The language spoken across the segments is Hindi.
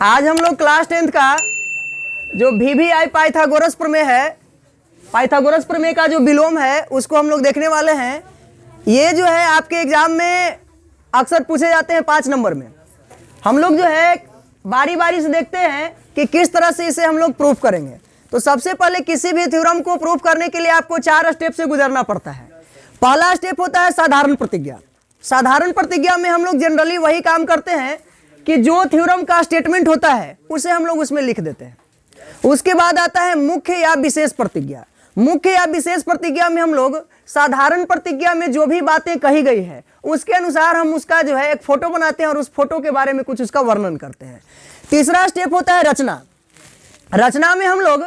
आज हम लोग क्लास 10th का जो VVI पाइथागोरस प्रमेय है, पाइथागोरस प्रमेय का जो विलोम है उसको हम लोग देखने वाले हैं। ये जो है आपके एग्जाम में अक्सर पूछे जाते हैं 5 नंबर में। हम लोग जो है बारी बारी से देखते हैं कि किस तरह से इसे हम लोग प्रूफ करेंगे। तो सबसे पहले किसी भी थ्योरम को प्रूफ करने के लिए आपको 4 स्टेप से गुजरना पड़ता है। पहला स्टेप होता है साधारण प्रतिज्ञा। साधारण प्रतिज्ञा में हम लोग जनरली वही काम करते हैं कि जो थ्योरम का स्टेटमेंट होता है उसे हम लोग उसमें लिख देते हैं। उसके बाद आता है मुख्य या विशेष प्रतिज्ञा। मुख्य या विशेष प्रतिज्ञा में हम लोग साधारण प्रतिज्ञा में जो भी बातें कही गई है उसके अनुसार हम उसका जो है एक फोटो बनाते हैं और उस फोटो के बारे में कुछ उसका वर्णन करते हैं। तीसरा स्टेप होता है रचना। रचना में हम लोग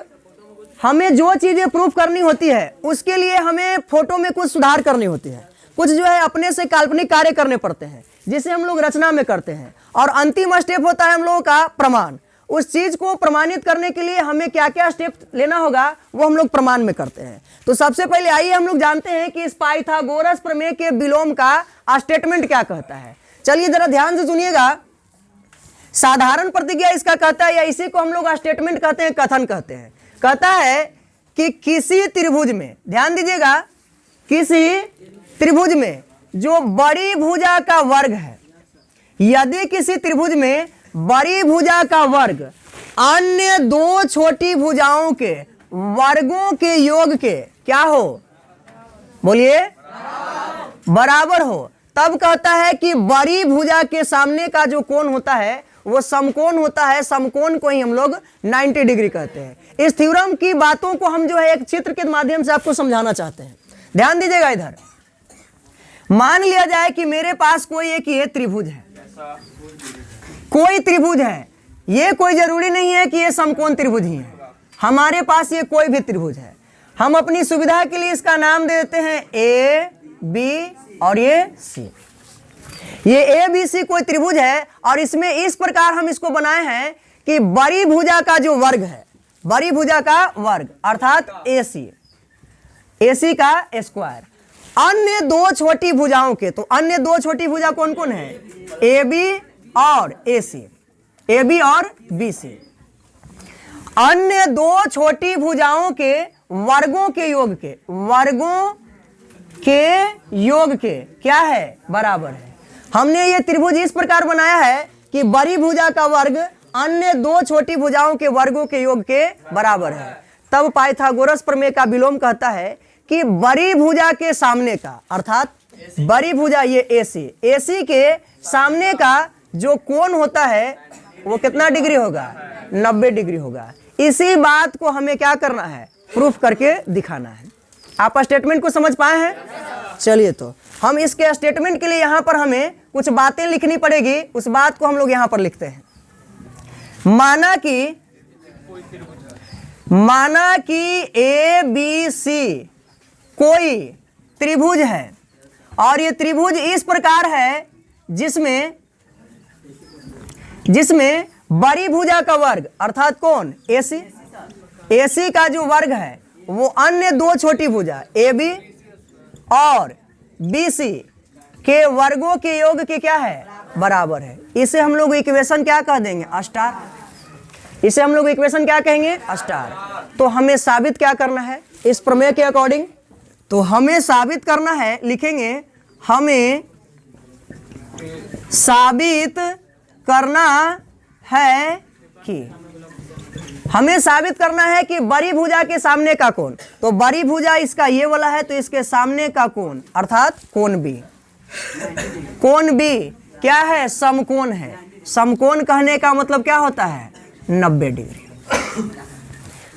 हमें जो चीजें प्रूफ करनी होती है उसके लिए हमें फोटो में कुछ सुधार करनी होती है, कुछ जो है अपने से काल्पनिक कार्य करने पड़ते हैं जिसे हम लोग रचना में करते हैं। और अंतिम स्टेप होता है हम लोगों का प्रमाण। उस चीज को प्रमाणित करने के लिए हमें क्या क्या स्टेप लेना होगा वो हम लोग प्रमाण में करते हैं। तो सबसे पहले आइए हम लोग जानते हैं कि इस पाइथागोरस प्रमेय के विलोम का स्टेटमेंट क्या कहता है। चलिए जरा ध्यान से सुनिएगा। साधारण प्रतिज्ञा इसका कहता है, या इसी को हम लोग स्टेटमेंट कहते हैं, कथन कहते हैं। कहता है कि किसी त्रिभुज में, ध्यान दीजिएगा, किसी त्रिभुज में जो बड़ी भुजा का वर्ग है, यदि किसी त्रिभुज में बड़ी भुजा का वर्ग अन्य 2 छोटी भुजाओं के वर्गों के योग के क्या हो, बोलिए, बराबर हो, तब कहता है कि बड़ी भुजा के सामने का जो कोण होता है वो समकोण होता है। समकोण को ही हम लोग 90 डिग्री कहते हैं। इस थ्योरम की बातों को हम जो है एक चित्र के माध्यम से आपको समझाना चाहते हैं। ध्यान दीजिएगा। इधर मान लिया जाए कि मेरे पास कोई एक ये त्रिभुज है, कोई त्रिभुज है। ये कोई जरूरी नहीं है कि ये समकोण त्रिभुज ही है, हमारे पास ये कोई भी त्रिभुज है। हम अपनी सुविधा के लिए इसका नाम दे देते हैं ए बी और ये सी। ये ए बी सी कोई त्रिभुज है और इसमें इस प्रकार हम इसको बनाए हैं कि बड़ी भुजा का जो वर्ग है, बड़ी भुजा का वर्ग अर्थात ए सी का स्क्वायर अन्य 2 छोटी भुजाओं के। तो अन्य 2 छोटी भुजा कौन कौन है, ए बी और ए सी, ए बी और बी सी। अन्य 2 छोटी भुजाओं के वर्गों के योग के, वर्गों के योग के क्या है, बराबर है। हमने ये त्रिभुज इस प्रकार बनाया है कि बड़ी भुजा का वर्ग अन्य 2 छोटी भुजाओं के वर्गों के योग के बराबर है। तब पाइथागोरस प्रमेय का विलोम कहता है कि बड़ी भुजा के सामने का, अर्थात बड़ी भुजा ये ए सी के सामने का जो कोण होता है वो कितना डिग्री होगा, 90 डिग्री होगा। इसी बात को हमें क्या करना है, प्रूफ करके दिखाना है। आप स्टेटमेंट को समझ पाए हैं? चलिए तो हम इसके स्टेटमेंट के लिए यहाँ पर हमें कुछ बातें लिखनी पड़ेगी। उस बात को हम लोग यहाँ पर लिखते हैं। माना कि ए बी सी कोई त्रिभुज है और ये त्रिभुज इस प्रकार है जिसमें बड़ी भुजा का वर्ग अर्थात कौन, ए सी का जो वर्ग है वो अन्य 2 छोटी भुजा ए बी और बी सी के वर्गों के योग के क्या है, बराबर है। इसे हम लोग इक्वेशन क्या कह देंगे, स्टार। इसे हम लोग इक्वेशन क्या कहेंगे, स्टार। तो हमें साबित क्या करना है इस प्रमेय के अकॉर्डिंग, तो हमें साबित करना है, लिखेंगे हमें साबित करना है कि, हमें साबित करना है कि बड़ी भुजा के सामने का कोण, तो बड़ी भुजा इसका ये वाला है तो इसके सामने का कोण अर्थात कोण बी, कोण बी क्या है, समकोण है। समकोण कहने का मतलब क्या होता है, 90 डिग्री।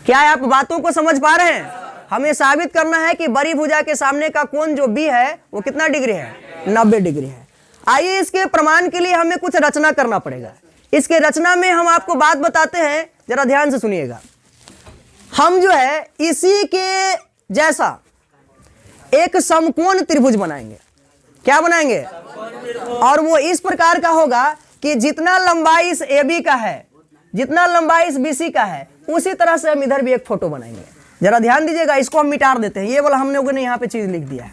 क्या आप बातों को समझ पा रहे हैं? हमें साबित करना है कि बड़ी भुजा के सामने का कोण जो बी है वो कितना डिग्री है, 90 डिग्री है। आइए इसके प्रमाण के लिए हमें कुछ रचना करना पड़ेगा। इसके रचना में हम आपको बात बताते हैं, जरा ध्यान से सुनिएगा। हम जो है इसी के जैसा एक समकोण त्रिभुज बनाएंगे। क्या बनाएंगे? और वो इस प्रकार का होगा कि जितना लंबाई इस ए बी का है, जितना लंबाई इस बी सी का है, उसी तरह से हम इधर भी एक फोटो बनाएंगे। जरा ध्यान दीजिएगा, इसको हम मिटा देते हैं। ये वाला हम लोगों ने यहाँ पे चीज लिख दिया है।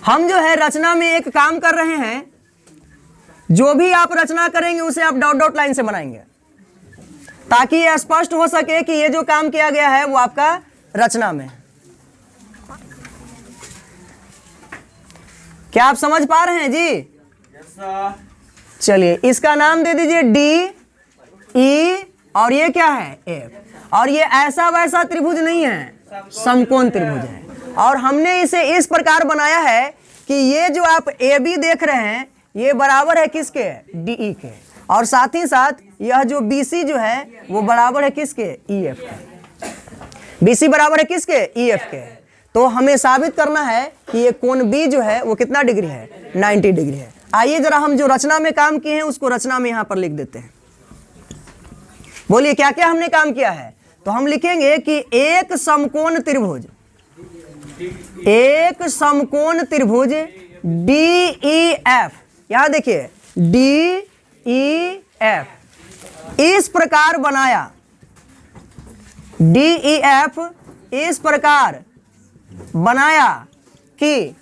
हम जो है रचना में एक काम कर रहे हैं जो भी आप रचना करेंगे उसे आप डॉट डॉट लाइन से बनाएंगे, ताकि यह स्पष्ट हो सके कि ये जो काम किया गया है वो आपका रचना में। क्या आप समझ पा रहे हैं जी? चलिए इसका नाम दे दीजिए डी ई, और ये क्या है एफ। और ये ऐसा वैसा त्रिभुज नहीं है, समकोण त्रिभुज है। और हमने इसे इस प्रकार बनाया है कि ये जो आप ए बी देख रहे हैं ये बराबर है किसके? डी ई के। और साथ ही साथ यह जो बी सी जो है वो बराबर है किसके? ई एफ के। बी सी बराबर है किसके? ई एफ के। तो हमें साबित करना है कि ये कोण बी जो है वो कितना डिग्री है? 90 डिग्री है। आइए जरा हम जो रचना में काम किए हैं उसको रचना में यहां पर लिख देते हैं। बोलिए क्या क्या हमने काम किया है? तो हम लिखेंगे कि एक समकोण त्रिभुज, एक समकोण त्रिभुज डी ई एफ, यहां देखिए डी ई एफ इस प्रकार बनाया, डी ई एफ इस प्रकार बनाया कि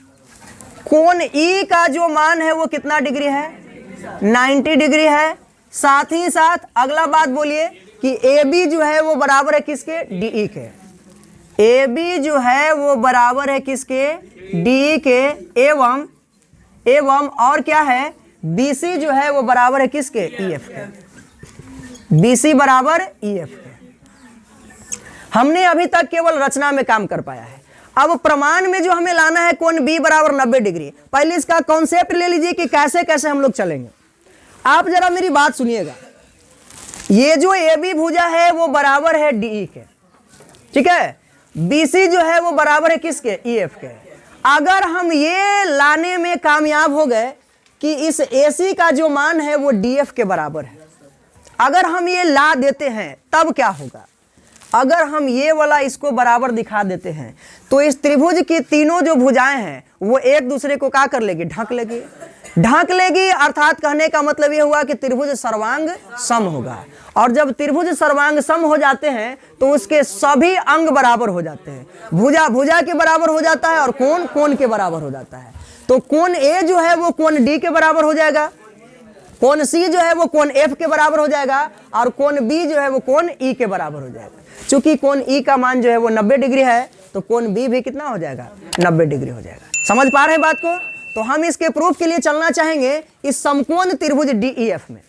कोण ई का जो मान है वो कितना डिग्री है? 90 डिग्री है। साथ ही साथ अगला बात बोलिए कि ए बी जो है वो बराबर है किसके? डी ई के। ए बी जो है वो बराबर है किसके? डी ई के। एवं और क्या है? बी सी जो है वो बराबर है किसके? ई एफ के। बी सी बराबर ई एफ के। हमने अभी तक केवल रचना में काम कर पाया है। अब प्रमाण में जो हमें लाना है कोण बी बराबर 90 डिग्री, पहले इसका कॉन्सेप्ट ले लीजिए कि कैसे कैसे हम लोग चलेंगे। आप जरा मेरी बात सुनिएगा। ये जो ए बी भुजा है वो बराबर है डी ई के, ठीक है। बी सी जो है वो बराबर है किसके? ई एफ के। अगर हम ये लाने में कामयाब हो गए कि इस ए सी का जो मान है वो डी एफ के बराबर है, अगर हम ये ला देते हैं तब क्या होगा? अगर हम ये वाला इसको बराबर दिखा देते हैं तो इस त्रिभुज की तीनों जो भुजाएं हैं वो एक दूसरे को क्या कर लेगी? ढक लेगी। ढक लेगी अर्थात कहने का मतलब ये हुआ कि त्रिभुज सर्वांग सम होगा। और जब त्रिभुज सर्वांग सम हो जाते हैं तो उसके सभी अंग बराबर हो जाते हैं। भुजा भुजा के बराबर हो जाता है और कोण कोण के बराबर हो जाता है। तो कोण ए जो है वो कोण डी के बराबर हो जाएगा, कोण सी जो है वो कोण एफ के बराबर हो जाएगा, और कोण बी जो है वो कोण ई के बराबर हो जाएगा। चूंकि कोण ई का मान जो है वो 90 डिग्री है तो कोण बी भी कितना हो जाएगा? 90 डिग्री हो जाएगा। समझ पा रहे हैं बात को? तो हम इसके प्रूफ के लिए चलना चाहेंगे इस समकोण त्रिभुज डी ई एफ में।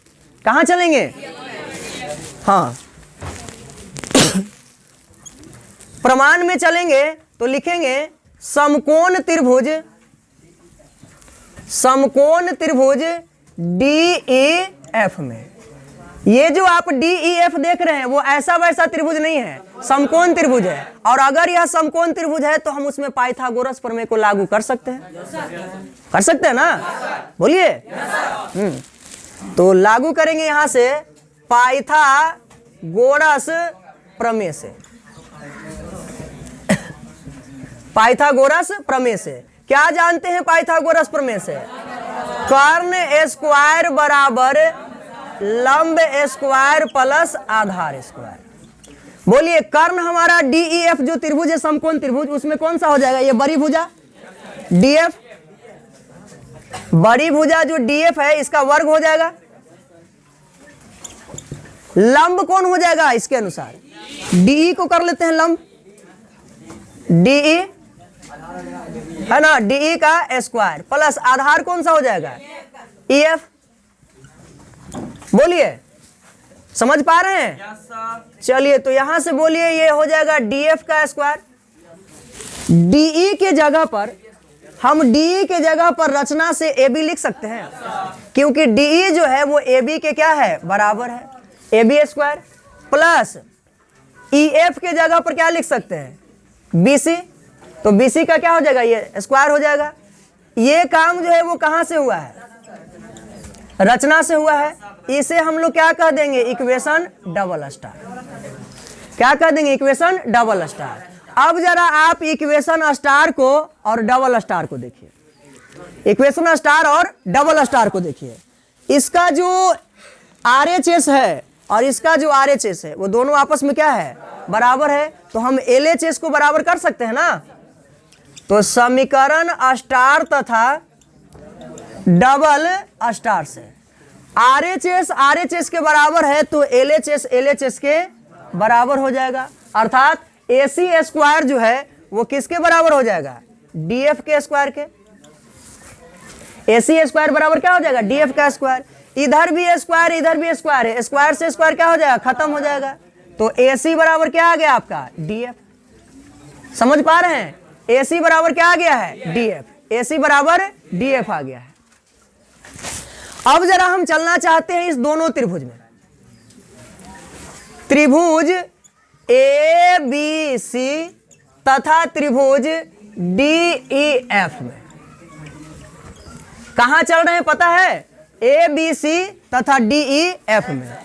कहां चलेंगे? हाँ प्रमाण में चलेंगे तो लिखेंगे समकोण त्रिभुज, समकोण त्रिभुज डी ई एफ में। ये जो आप डी ई एफ देख रहे हैं वो ऐसा वैसा त्रिभुज नहीं है, समकोण त्रिभुज है। और अगर यह समकोण त्रिभुज है तो हम उसमें पाइथागोरस प्रमेय को लागू कर सकते हैं। कर सकते हैं ना? बोलिए। तो लागू करेंगे यहां से पाइथागोरस प्रमेय से। पाइथागोरस प्रमेय से क्या जानते हैं? पाइथागोरस प्रमेय से कर्ण स्क्वायर बराबर लंब स्क्वायर प्लस आधार स्क्वायर। बोलिए कर्ण हमारा डी ई एफ जो त्रिभुज है समकोण त्रिभुज, उसमें कौन सा हो जाएगा? ये बड़ी भुजा डी एफ, बड़ी भुजा जो डी एफ है इसका वर्ग हो जाएगा। लंब कौन हो जाएगा? इसके अनुसार डी को कर लेते हैं लंब, डी है ना, डी का स्क्वायर प्लस आधार कौन सा हो जाएगा? E F. बोलिए समझ पा रहे हैं? चलिए तो यहां से बोलिए ये हो जाएगा डी एफ का स्क्वायर। डी के जगह पर हम डी के जगह पर रचना से ए बी लिख सकते हैं, क्योंकि डी जो है वो ए बी के क्या है? बराबर है A B square. Plus E F के जगह पर क्या लिख सकते हैं? B C. तो बी सी का क्या हो जाएगा? ये स्क्वायर हो जाएगा। ये काम जो है वो कहां से हुआ है? रचना से हुआ है। इसे हम लोग क्या कह देंगे? Equation double star. क्या कह देंगे? Equation double star. अब जरा आप इक्वेशन स्टार को और डबल स्टार को देखिए। इक्वेशन स्टार और डबल स्टार को देखिए। इसका जो RHS है और इसका जो RHS है वो दोनों आपस में क्या है? बराबर है। तो हम LHS को बराबर कर सकते हैं ना। तो समीकरण स्टार तथा डबल स्टार से RHS RHS के बराबर है तो LHS LHS के बराबर हो जाएगा, अर्थात AC स्क्वायर जो है वो किसके बराबर हो जाएगा, DF के स्क्वायर के। AC स्क्वायर बराबर क्या हो जाएगा, DF का स्क्वायर। इधर भी स्क्वायर इधर भी स्क्वायर है, स्क्वायर से स्क्वायर क्या हो जाएगा, खत्म हो जाएगा। तो AC बराबर क्या आ गया आपका, DF। समझ पा रहे हैं, AC बराबर क्या आ गया है, DF। AC बराबर DF आ गया है। अब जरा हम चलना चाहते हैं इस दोनों त्रिभुज में, त्रिभुज ABC तथा त्रिभुज DEF में। कहां चल रहे हैं पता है, ABC तथा DEF में।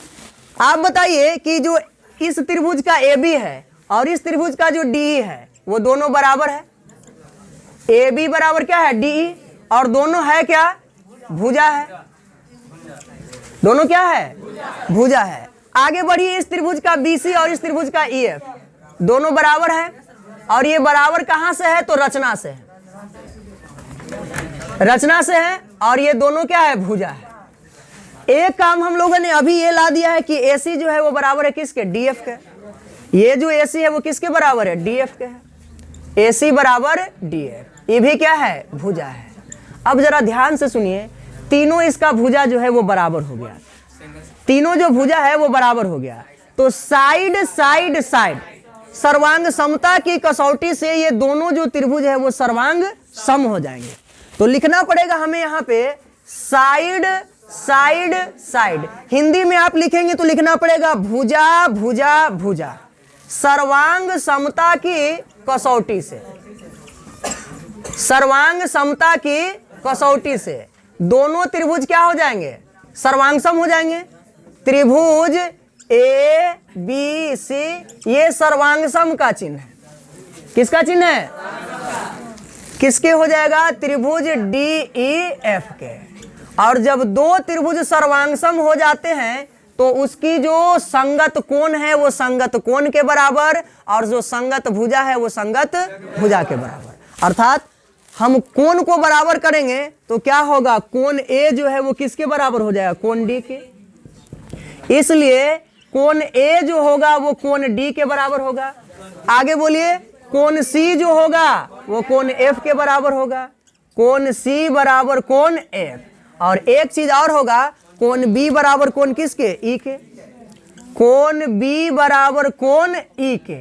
आप बताइए कि जो इस त्रिभुज का AB है और इस त्रिभुज का जो DE है वो दोनों बराबर है। AB बराबर क्या है, DE, और दोनों है क्या, भुजा है। दोनों क्या है, भुजा है। आगे बढ़िए, इस त्रिभुज का BC और इस त्रिभुज का EF दोनों बराबर है, और ये बराबर कहां से है, तो रचना से है, रचना से है, और ये दोनों क्या है, भुजा है। एक काम हम लोगों ने अभी ये ला दिया है कि AC जो है वो बराबर है किसके, DF के। ये जो AC है वो किसके बराबर है, DF के है। AC बराबर DF, ये भी क्या है, भुजा है। अब जरा ध्यान से सुनिए, तीनों इसका भुजा जो है वो बराबर हो गया, तीनों जो भुजा है वो बराबर हो गया। तो साइड साइड साइड सर्वांग समता की कसौटी से ये दोनों जो त्रिभुज है वो सर्वांग सम हो जाएंगे। तो लिखना पड़ेगा हमें यहाँ पे साइड साइड साइड। हिंदी में आप लिखेंगे तो लिखना पड़ेगा भुजा भुजा भुजा, सर्वांग समता की कसौटी से, सर्वांग समता की कसौटी से दोनों त्रिभुज क्या हो जाएंगे, सर्वांग सम हो जाएंगे। त्रिभुज ABC ये सर्वांग सम का चिन्ह है, किसका चिन्ह है, किसके हो जाएगा, त्रिभुज DEF के। और जब दो त्रिभुज सर्वांग सम हो जाते हैं तो उसकी जो संगत कोण है वो संगत कोण के बराबर, और जो संगत भुजा है वो संगत भुजा के बराबर। अर्थात हम कोण को बराबर करेंगे तो क्या होगा, कोण A जो है वो किसके बराबर हो जाएगा, कोण D के। इसलिए कोण A जो होगा वो कोण D के बराबर होगा। आगे बोलिए, कोण C जो होगा वो कोण F के बराबर होगा। कोण C बराबर कोण F। और एक चीज और होगा, कोण B बराबर कोण किसके, E के। कोण B बराबर कोण E के,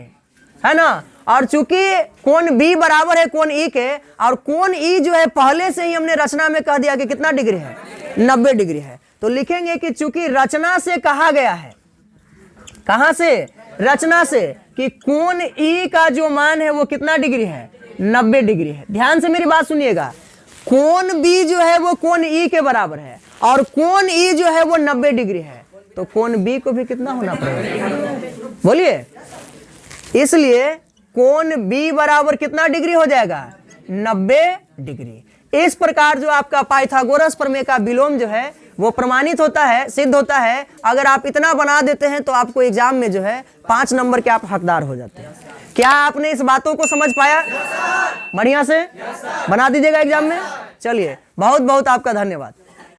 है ना। और चूंकि कोण B बराबर है कोण E के, और कोण E जो है पहले से ही हमने रचना में कह दिया कि कितना डिग्री है, 90 डिग्री है। तो लिखेंगे कि चूंकि रचना से कहा गया है, कहां से, रचना से, कि कोण E का जो मान है वो कितना डिग्री है, 90 डिग्री है। ध्यान से मेरी बात सुनिएगा, कोण B जो है वो कोण E के बराबर है, और कोण E जो है वो 90 डिग्री है, तो कोण B को भी कितना होना पड़ेगा, बोलिए। इसलिए कोण B बराबर कितना डिग्री हो जाएगा, 90 डिग्री। इस प्रकार जो आपका पाइथागोरस प्रमेय का विलोम जो है वो प्रमाणित होता है, सिद्ध होता है। अगर आप इतना बना देते हैं तो आपको एग्जाम में जो है 5 नंबर के आप हकदार हो जाते हैं। क्या आपने इस बातों को समझ पाया, बढ़िया से बना दीजिएगा एग्जाम में। चलिए, बहुत बहुत आपका धन्यवाद।